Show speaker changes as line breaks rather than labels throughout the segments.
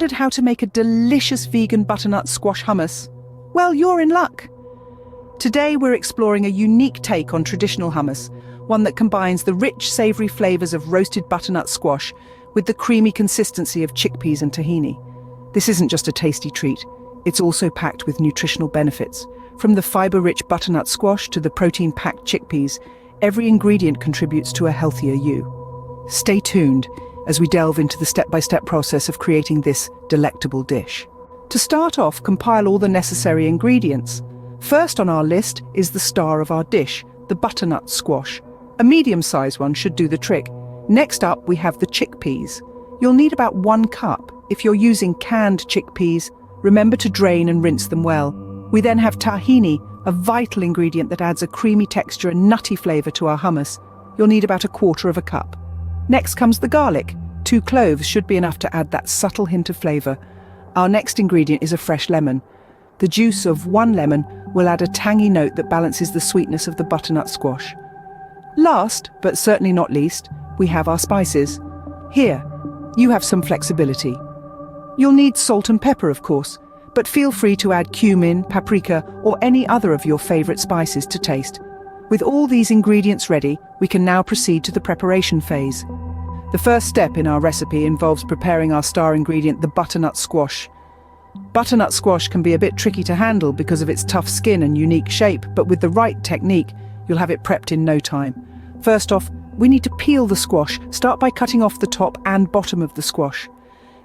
Wondered how to make a delicious vegan butternut squash hummus? Well, you're in luck. Today we're exploring a unique take on traditional hummus, one that combines the rich, savoury flavours of roasted butternut squash with the creamy consistency of chickpeas and tahini. This isn't just a tasty treat, it's also packed with nutritional benefits. From the fibre-rich butternut squash to the protein-packed chickpeas, every ingredient contributes to a healthier you. Stay tuned as we delve into the step-by-step process of creating this delectable dish. To start off, compile all the necessary ingredients. First on our list is the star of our dish, the butternut squash. A medium-sized one should do the trick. Next up, we have the chickpeas. You'll need about 1 cup. If you're using canned chickpeas, remember to drain and rinse them well. We then have tahini, a vital ingredient that adds a creamy texture and nutty flavour to our hummus. You'll need about 1/4 cup. Next comes the garlic. 2 cloves should be enough to add that subtle hint of flavour. Our next ingredient is a fresh lemon. The juice of 1 lemon will add a tangy note that balances the sweetness of the butternut squash. Last, but certainly not least, we have our spices. Here, you have some flexibility. You'll need salt and pepper, of course, but feel free to add cumin, paprika, or any other of your favourite spices to taste. With all these ingredients ready, we can now proceed to the preparation phase. The first step in our recipe involves preparing our star ingredient, the butternut squash. Butternut squash can be a bit tricky to handle because of its tough skin and unique shape, but with the right technique, you'll have it prepped in no time. First off, we need to peel the squash. Start by cutting off the top and bottom of the squash.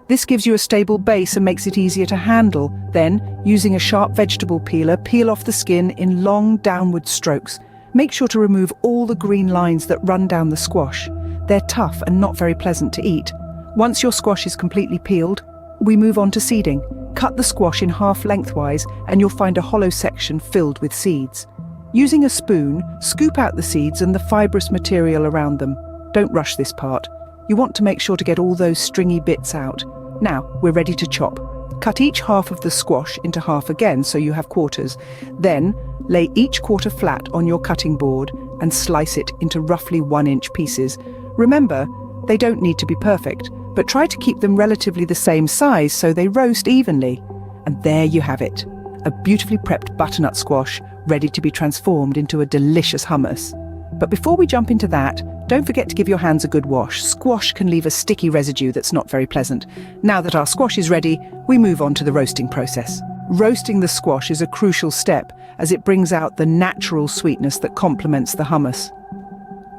This gives you a stable base and makes it easier to handle. Then, using a sharp vegetable peeler, peel off the skin in long downward strokes. Make sure to remove all the green lines that run down the squash. They're tough and not very pleasant to eat. Once your squash is completely peeled, we move on to seeding. Cut the squash in half lengthwise and you'll find a hollow section filled with seeds. Using a spoon, scoop out the seeds and the fibrous material around them. Don't rush this part. You want to make sure to get all those stringy bits out. Now, we're ready to chop. Cut each half of the squash into half again so you have quarters. Then, lay each quarter flat on your cutting board and slice it into roughly 1-inch pieces. Remember, they don't need to be perfect, but try to keep them relatively the same size so they roast evenly. And there you have it, a beautifully prepped butternut squash ready to be transformed into a delicious hummus. But before we jump into that, don't forget to give your hands a good wash. Squash can leave a sticky residue that's not very pleasant. Now that our squash is ready, we move on to the roasting process. Roasting the squash is a crucial step as it brings out the natural sweetness that complements the hummus.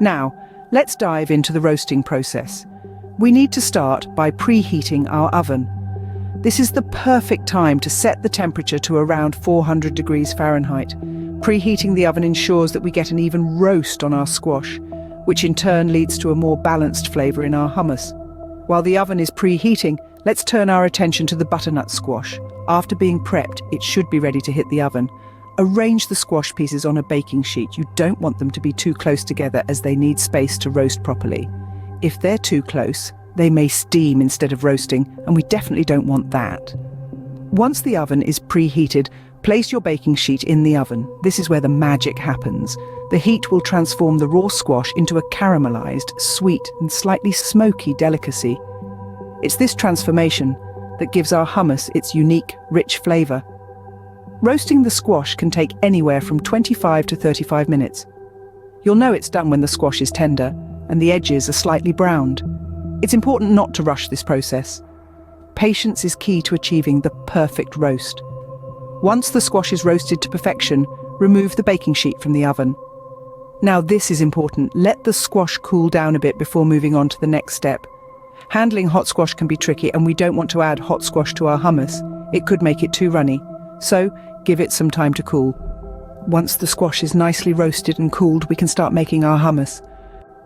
Now, let's dive into the roasting process. We need to start by preheating our oven. This is the perfect time to set the temperature to around 400 degrees Fahrenheit. Preheating the oven ensures that we get an even roast on our squash, which in turn leads to a more balanced flavour in our hummus. While the oven is preheating, let's turn our attention to the butternut squash. After being prepped, it should be ready to hit the oven. Arrange the squash pieces on a baking sheet. You don't want them to be too close together as they need space to roast properly. If they're too close, they may steam instead of roasting, and we definitely don't want that. Once the oven is preheated, place your baking sheet in the oven. This is where the magic happens. The heat will transform the raw squash into a caramelized, sweet and slightly smoky delicacy. It's this transformation that gives our hummus its unique, rich flavour. Roasting the squash can take anywhere from 25 to 35 minutes. You'll know it's done when the squash is tender and the edges are slightly browned. It's important not to rush this process. Patience is key to achieving the perfect roast. Once the squash is roasted to perfection, remove the baking sheet from the oven. Now this is important. Let the squash cool down a bit before moving on to the next step. Handling hot squash can be tricky and we don't want to add hot squash to our hummus. It could make it too runny. So, give it some time to cool. Once the squash is nicely roasted and cooled, we can start making our hummus.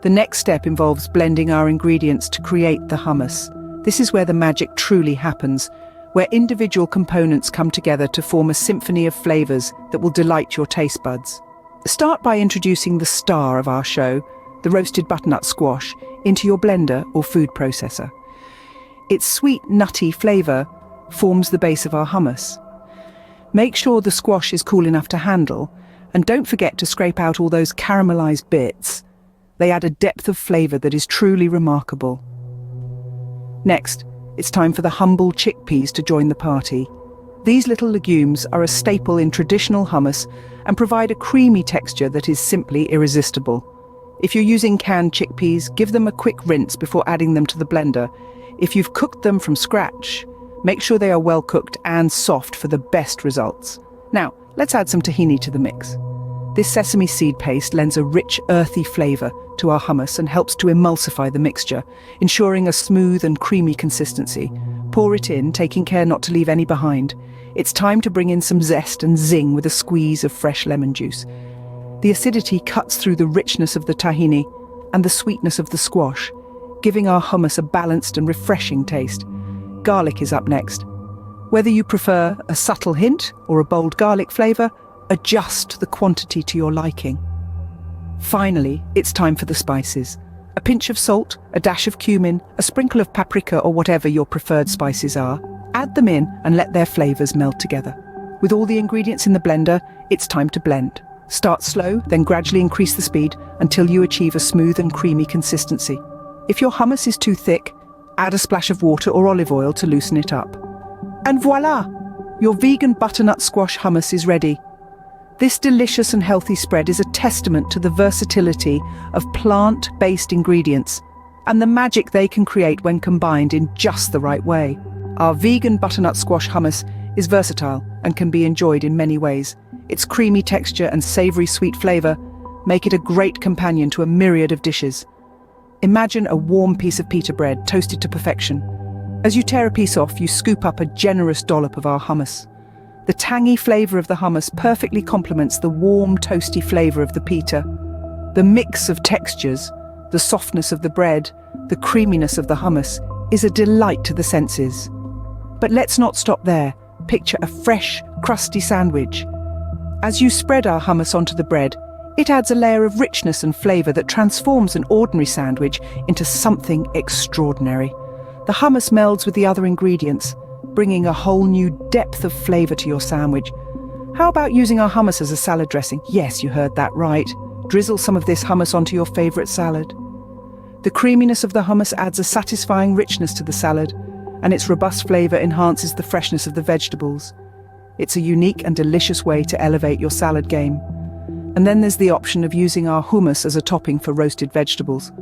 The next step involves blending our ingredients to create the hummus. This is where the magic truly happens, where individual components come together to form a symphony of flavours that will delight your taste buds. Start by introducing the star of our show, the roasted butternut squash, into your blender or food processor. Its sweet, nutty flavour forms the base of our hummus. Make sure the squash is cool enough to handle, and don't forget to scrape out all those caramelised bits. They add a depth of flavour that is truly remarkable. Next, it's time for the humble chickpeas to join the party. These little legumes are a staple in traditional hummus and provide a creamy texture that is simply irresistible. If you're using canned chickpeas, give them a quick rinse before adding them to the blender. If you've cooked them from scratch, make sure they are well cooked and soft for the best results. Now, let's add some tahini to the mix. This sesame seed paste lends a rich, earthy flavor to our hummus and helps to emulsify the mixture, ensuring a smooth and creamy consistency. Pour it in, taking care not to leave any behind. It's time to bring in some zest and zing with a squeeze of fresh lemon juice. The acidity cuts through the richness of the tahini and the sweetness of the squash, giving our hummus a balanced and refreshing taste. Garlic is up next. Whether you prefer a subtle hint or a bold garlic flavor, adjust the quantity to your liking. Finally, it's time for the spices. A pinch of salt, a dash of cumin, a sprinkle of paprika or whatever your preferred spices are. Add them in and let their flavors meld together. With all the ingredients in the blender, it's time to blend. Start slow, then gradually increase the speed until you achieve a smooth and creamy consistency. If your hummus is too thick, add a splash of water or olive oil to loosen it up. And voila! Your vegan butternut squash hummus is ready. This delicious and healthy spread is a testament to the versatility of plant-based ingredients and the magic they can create when combined in just the right way. Our vegan butternut squash hummus is versatile and can be enjoyed in many ways. Its creamy texture and savory sweet flavor make it a great companion to a myriad of dishes. Imagine a warm piece of pita bread toasted to perfection. As you tear a piece off, you scoop up a generous dollop of our hummus. The tangy flavor of the hummus perfectly complements the warm, toasty flavor of the pita. The mix of textures, the softness of the bread, the creaminess of the hummus, is a delight to the senses. But let's not stop there. Picture a fresh, crusty sandwich. As you spread our hummus onto the bread, it adds a layer of richness and flavor that transforms an ordinary sandwich into something extraordinary. The hummus melds with the other ingredients, bringing a whole new depth of flavor to your sandwich. How about using our hummus as a salad dressing? Yes, you heard that right. Drizzle some of this hummus onto your favorite salad. The creaminess of the hummus adds a satisfying richness to the salad, and its robust flavor enhances the freshness of the vegetables. It's a unique and delicious way to elevate your salad game. And then there's the option of using our hummus as a topping for roasted vegetables.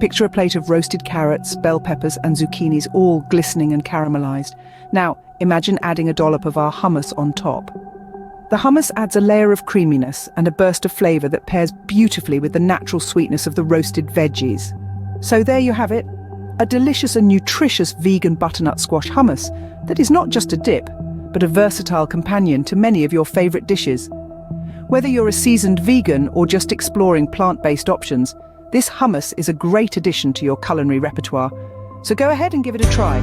Picture a plate of roasted carrots, bell peppers and zucchinis, all glistening and caramelized. Now, imagine adding a dollop of our hummus on top. The hummus adds a layer of creaminess and a burst of flavor that pairs beautifully with the natural sweetness of the roasted veggies. So there you have it, a delicious and nutritious vegan butternut squash hummus that is not just a dip, but a versatile companion to many of your favorite dishes. Whether you're a seasoned vegan or just exploring plant-based options, this hummus is a great addition to your culinary repertoire. So go ahead and give it a try.